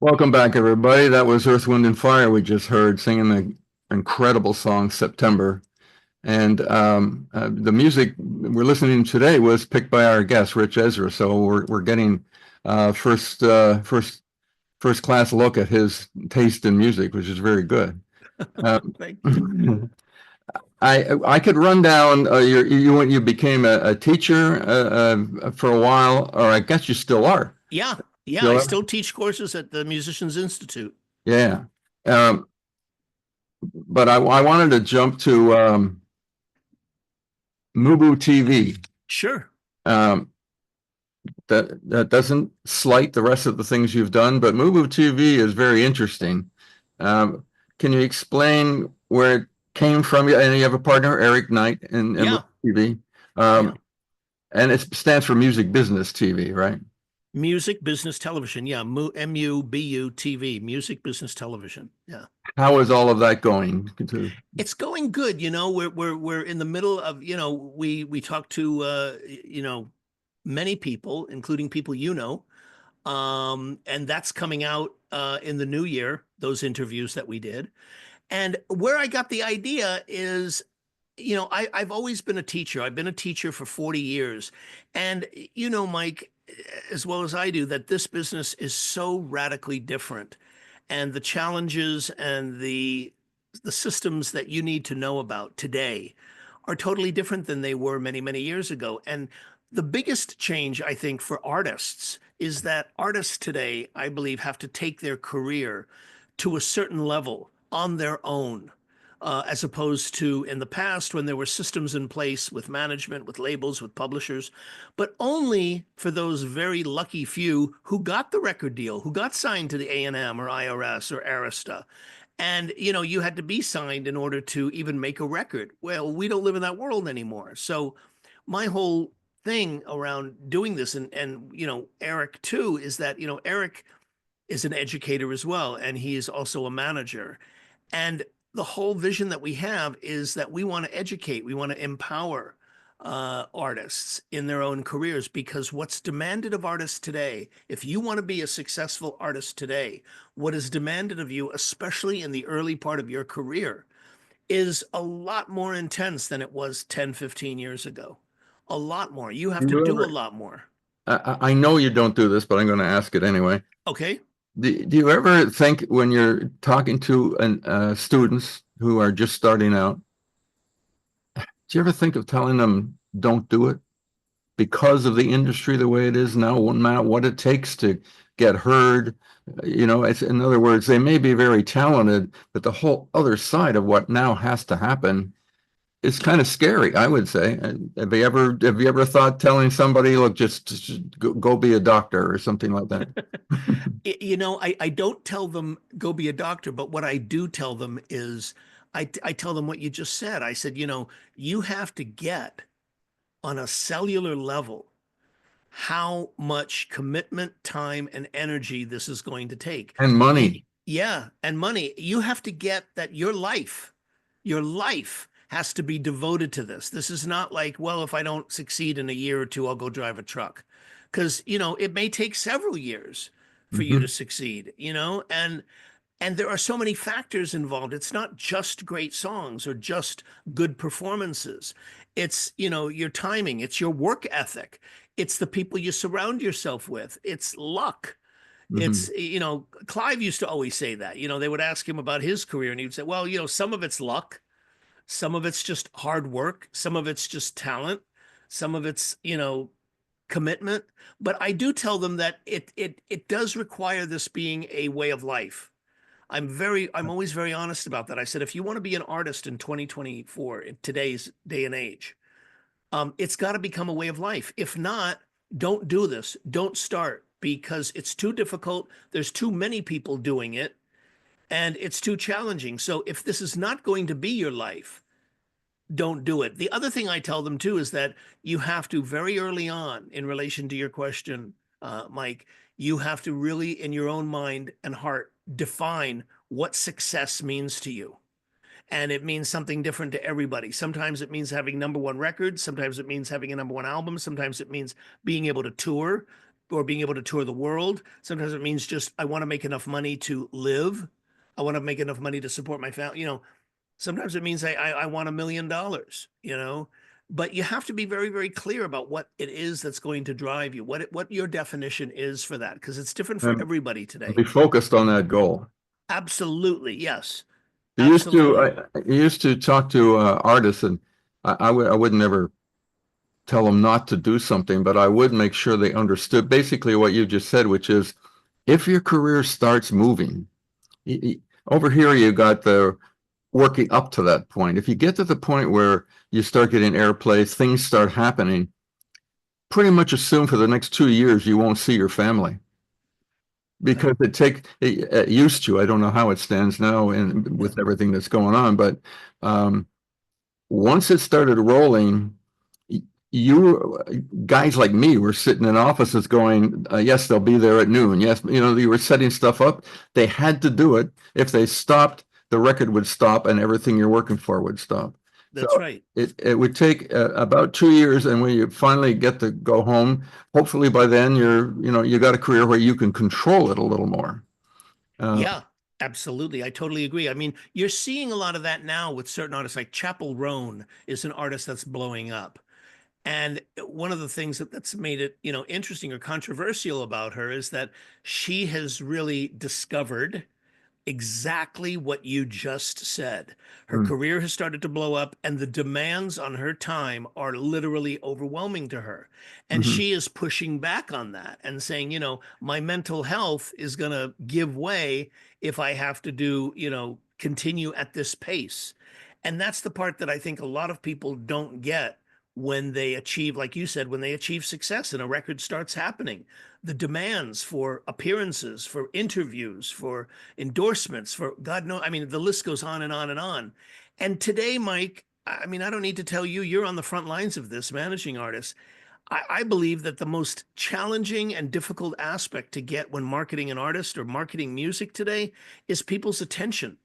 Welcome back, everybody. That was Earth, Wind, and Fire we just heard singing the incredible song September. And the music we're listening to today was picked by our guest, Rich Ezra. So we're getting first class look at his taste in music, which is very good. Thank you. I could run down you when you became a teacher for a while, or I guess you still are. Yeah, yeah. I Still are? still teach courses at the Musicians Institute. Yeah. Um, but I wanted to jump to MUBUTV. Sure. Um, that doesn't slight the rest of the things you've done, but MUBUTV is very interesting. Um, can you explain where it came from? And you have a partner, Eric Knight, in Yeah, MUBUTV. yeah. And it stands for Music Business TV, right? Music Business Television. Yeah, MUBUTV, Music Business Television. Yeah. How is all of that going? It's going good. We're in the middle of, we talk to many people, including people and that's coming out in the new year, those interviews that we did. And where I got the idea is, I've always been a teacher. I've been a teacher for 40 years. And, Mike, as well as I do, that this business is so radically different. And the challenges and the systems that you need to know about today are totally different than they were many, many years ago. And the biggest change, I think, for artists is that artists today, I believe, have to take their career to a certain level on their own. As opposed to in the past when there were systems in place with management, with labels, with publishers, but only for those very lucky few who got the record deal, who got signed to the A&M or IRS or Arista. And, you had to be signed in order to even make a record. Well, we don't live in that world anymore. So my whole thing around doing this and Eric too, is that, Eric is an educator as well, and he is also a manager. And the whole vision that we have is that we want to educate, we want to empower artists in their own careers, because what's demanded of artists today, if you want to be a successful artist today, what is demanded of you, especially in the early part of your career, is a lot more intense than it was 10, 15 years ago. A lot more. You have Do to you do a ever, lot more. I know you don't do this, but I'm going to ask it anyway. Okay. Do you ever think when you're talking to students who are just starting out, do you ever think of telling them don't do it because of the industry the way it is now, no matter what it takes to get heard? It's, in other words, they may be very talented, but the whole other side of what now has to happen is kind of scary, I would say. Have you ever thought telling somebody, look, just go be a doctor or something like that? I don't tell them go be a doctor, but what I do tell them is I tell them what you just said. I said, you have to get on a cellular level how much commitment, time, and energy this is going to take. And money. Yeah, and money. You have to get that your life has to be devoted to this. This is not like, well, if I don't succeed in a year or two, I'll go drive a truck. Because, it may take several years for you to Mhm. succeed, and there are so many factors involved. It's not just great songs or just good performances. It's, your timing, it's your work ethic, it's the people you surround yourself with, it's luck. It's, Mhm. Clive used to always say that, they would ask him about his career and he'd say, well, some of it's luck, some of it's just hard work, some of it's just talent, some of it's, commitment. But I do tell them that it does require this being a way of life. I'm always very honest about that. I said, if you want to be an artist in 2024, in today's day and age, it's got to become a way of life. If not, don't do this. Don't start, because it's too difficult. There's too many people doing it and it's too challenging. So if this is not going to be your life, don't do it. The other thing I tell them too is that you have to, very early on, in relation to your question, Mike, you have to really, in your own mind and heart, define what success means to you. And it means something different to everybody. Sometimes it means having number one records. Sometimes it means having a number one album. Sometimes it means being able to tour. or being able to tour the world. Sometimes it means just I want to make enough money to live. I want to make enough money to support my family. Sometimes it means I want $1 million. But you have to be very, very clear about what it is that's going to drive you, what your definition is for that, because it's different for And everybody today. be focused on that goal. Absolutely, yes, You used to, absolutely. I used to talk to artists, and I would never tell them not to do something, but I would make sure they understood basically what you just said, which is if your career starts moving, over here you got the working up to that point. If you get to the point where you start getting airplay, things start happening, pretty much assume for the next 2 years you won't see your family because it used to. I don't know how it stands now and with everything that's going on, but once it started rolling, you guys like me were sitting in offices going, yes, they'll be there at noon. Yes, you were setting stuff up. They had to do it. If they stopped, the record would stop and everything you're working for would stop. That's So right. it would take about 2 years, and when you finally get to go home, hopefully by then you got a career where you can control it a little more. Yeah, absolutely. I totally agree. I mean, you're seeing a lot of that now with certain artists, like Chapel Roan is an artist that's blowing up. And one of the things that's made it, interesting or controversial about her is that she has really discovered exactly what you just said. Her Mm, career has started to blow up, and the demands on her time are literally overwhelming to her. And mhm. she is pushing back on that and saying, my mental health is going to give way if I have to continue at this pace. And that's the part that I think a lot of people don't get when they achieve, like you said, when they achieve success and a record starts happening. The demands for appearances, for interviews, for endorsements, for God knows, I mean, the list goes on and on and on. And today, Mike, I mean, I don't need to tell you, you're on the front lines of this, managing artists. I believe that the most challenging and difficult aspect to get when marketing an artist or marketing music today is people's attention.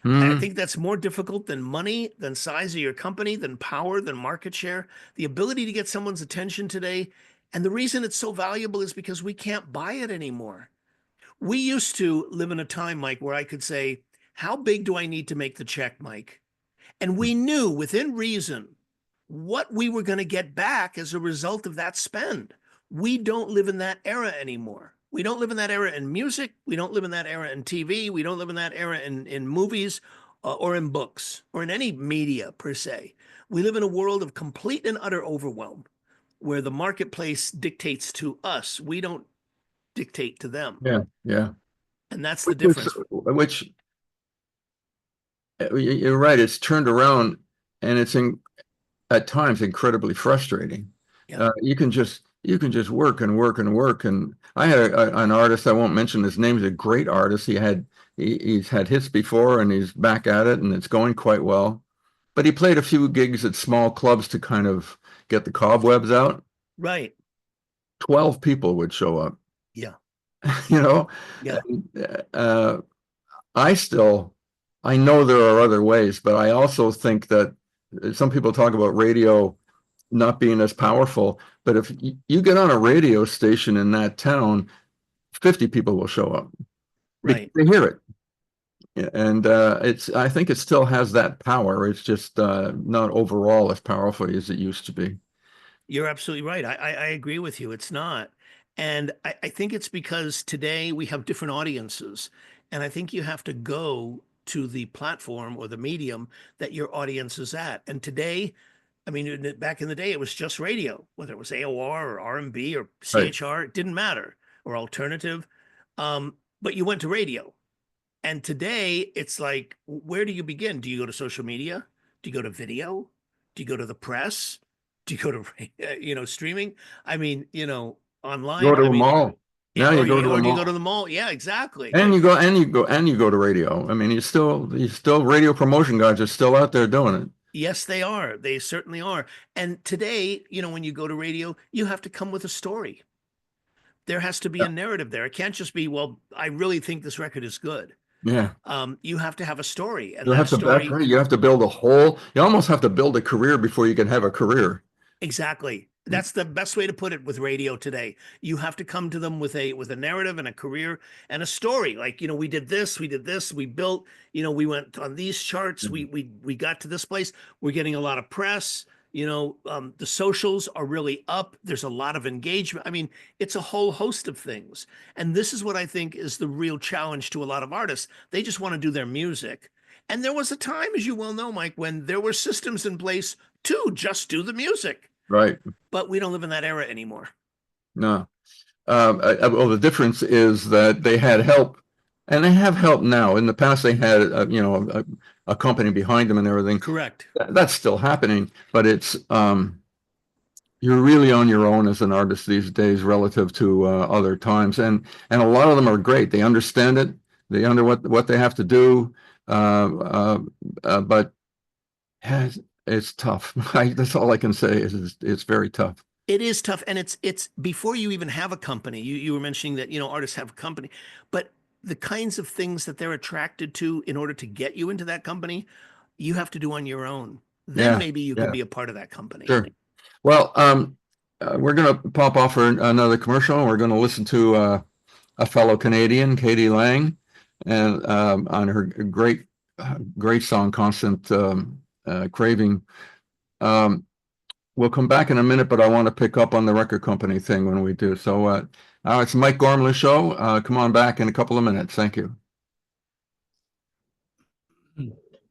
I Mm, think that's more difficult than money, than size of your company, than power, than market share. The ability to get someone's attention today. And the reason it's so valuable is because we can't buy it anymore. We used to live in a time, Mike, where I could say, how big do I need to make the check, Mike? And we knew within reason what we were going to get back as a result of that spend. We don't live in that era anymore. We don't live in that era in music. We don't live in that era in TV. We don't live in that era in movies or in books or in any media per se. We live in a world of complete and utter overwhelm where the marketplace dictates to us. We don't dictate to them. yeah, yeah. And that's the Which is, difference. which you're right. It's turned around, and it's at times incredibly frustrating. Yeah. You can just work and work and work. And I had an artist, I won't mention his name. He's a great artist. He's had hits before, and he's back at it, and it's going quite well. But he played a few gigs at small clubs to kind of get the cobwebs out. Right. 12 people would show up, Yeah. you know. Yeah. Uh, I still, I know there are other ways, but I also think that some people talk about radio not being as powerful. But if you get on a radio station in that town, 50 people will show up because Right. they hear it. Yeah, and I think it still has that power. It's just not overall as powerful as it used to be. You're absolutely right. I agree with you. It's not. And I think it's because today we have different audiences. And I think you have to go to the platform or the medium that your audience is at. And today, I mean, back in the day, it was just radio, whether it was AOR or R&B or Right. CHR, it didn't matter, or alternative. But you went to radio. And today it's like, where do you begin? Do you go to social media? Do you go to video? Do you go to the press? Do you go to, streaming? I mean, Go online. to I a mean, mall. Now you go to a or do you go to mall. the mall? Yeah, exactly. And you go to radio. I mean, you still radio promotion guys are still out there doing it. Yes, they are. They certainly are. And today, when you go to radio, you have to come with a story. There has to be Yeah. a narrative there. It can't just be, well, I really think this record is good. Yeah. You have to have a story, and You that have to story, you have to build you almost have to build a career before you can have a career. exactly. That's the best way to put it with radio today. You have to come to them with a narrative and a career and a story. Like, we did this, we built, we went on these charts, we got to this place. We're getting a lot of press. The socials are really up. There's a lot of engagement. I mean, it's a whole host of things. And this is what I think is the real challenge to a lot of artists. They just want to do their music. And there was a time, as you well know, Mike, when there were systems in place to just do the music. Right. But we don't live in that era anymore. No. Well, the difference is that they had help, and they have help now. In the past, they had, a company behind them and everything. Correct. That's still happening, but it's, you're really on your own as an artist these days relative to other times. And a lot of them are great. They understand it. They under what they have to do. But it's tough. That's all I can say is it's very tough. It is tough. And it's before you even have a company, you were mentioning that, artists have a company, but the kinds of things that they're attracted to in order to get you into that company, you have to do on your own. Then maybe you can be a part of that company. Sure. Well, we're going to pop off for another commercial. We're going to listen to a fellow Canadian, Katie Lang, and on her great song, Constant Craving. We'll come back in a minute, but I want to pick up on the record company thing when we do. So it's Mike Gormley Show. Come on back in a couple of minutes. Thank you.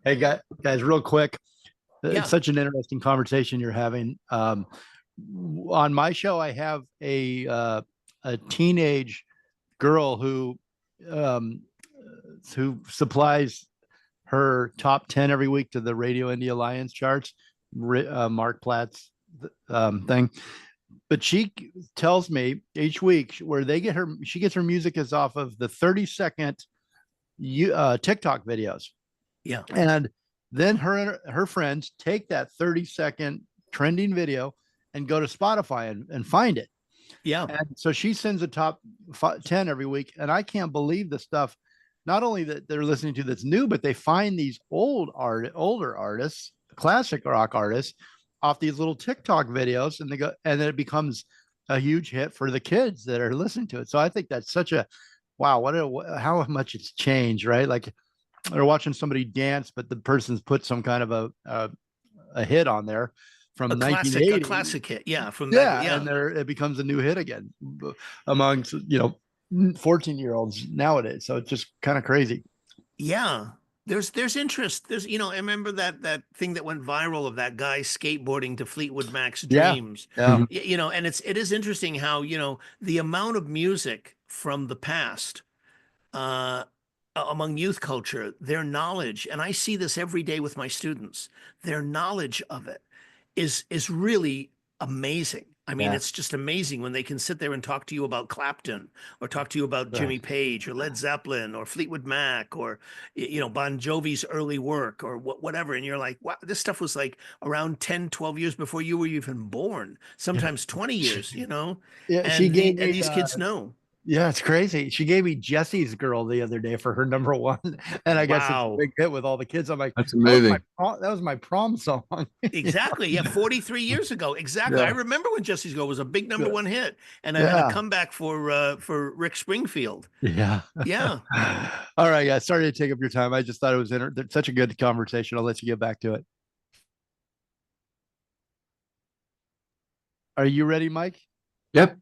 Hey, guys, real quick. It's such an interesting conversation you're having. On my show, I have a teenage girl who supplies her top 10 every week to the Radio Indie Alliance charts, Mark Platt's thing. But she tells me each week where she gets her music is off of the 30-second TikTok videos. Yeah. And then her friends take that 30-second trending video and go to Spotify and find it. Yeah. And so she sends a top 10 every week. And I can't believe the stuff, not only that they're listening to that's new, but they find these older artists, classic rock artists, off these little TikTok videos, and then it becomes a huge hit for the kids that are listening to it. So I think that's such a wow. How much it's changed, right? Like they're watching somebody dance, but the person's put some kind of a hit on there from 1980. A classic hit, and it becomes a new hit again amongst 14-year-olds nowadays. So it's just kind of crazy. Yeah. There's interest. I remember that thing that went viral of that guy skateboarding to Fleetwood Mac's Dreams. Yeah. And it is interesting how, the amount of music from the past among youth culture, their knowledge, and I see this every day with my students, their knowledge of it is really amazing. I mean, it's just amazing when they can sit there and talk to you about Clapton or talk to you about Jimmy Page or Led Zeppelin or Fleetwood Mac or, Bon Jovi's early work or whatever. And you're like, wow, this stuff was like around 10, 12 years before you were even born, sometimes 20 years, Yeah, and these kids know. Yeah, it's crazy. She gave me Jesse's Girl the other day for her number one. And I guess it's a big hit with all the kids. I'm like, that's amazing. That was my prom song. Exactly. Yeah. 43 years ago. Exactly. Yeah. I remember when Jesse's Girl was a big number one hit. And I had a comeback for Rick Springfield. Yeah. Yeah. All right, guys. Sorry to take up your time. I just thought it was such a good conversation. I'll let you get back to it. Are you ready, Mike? Yep.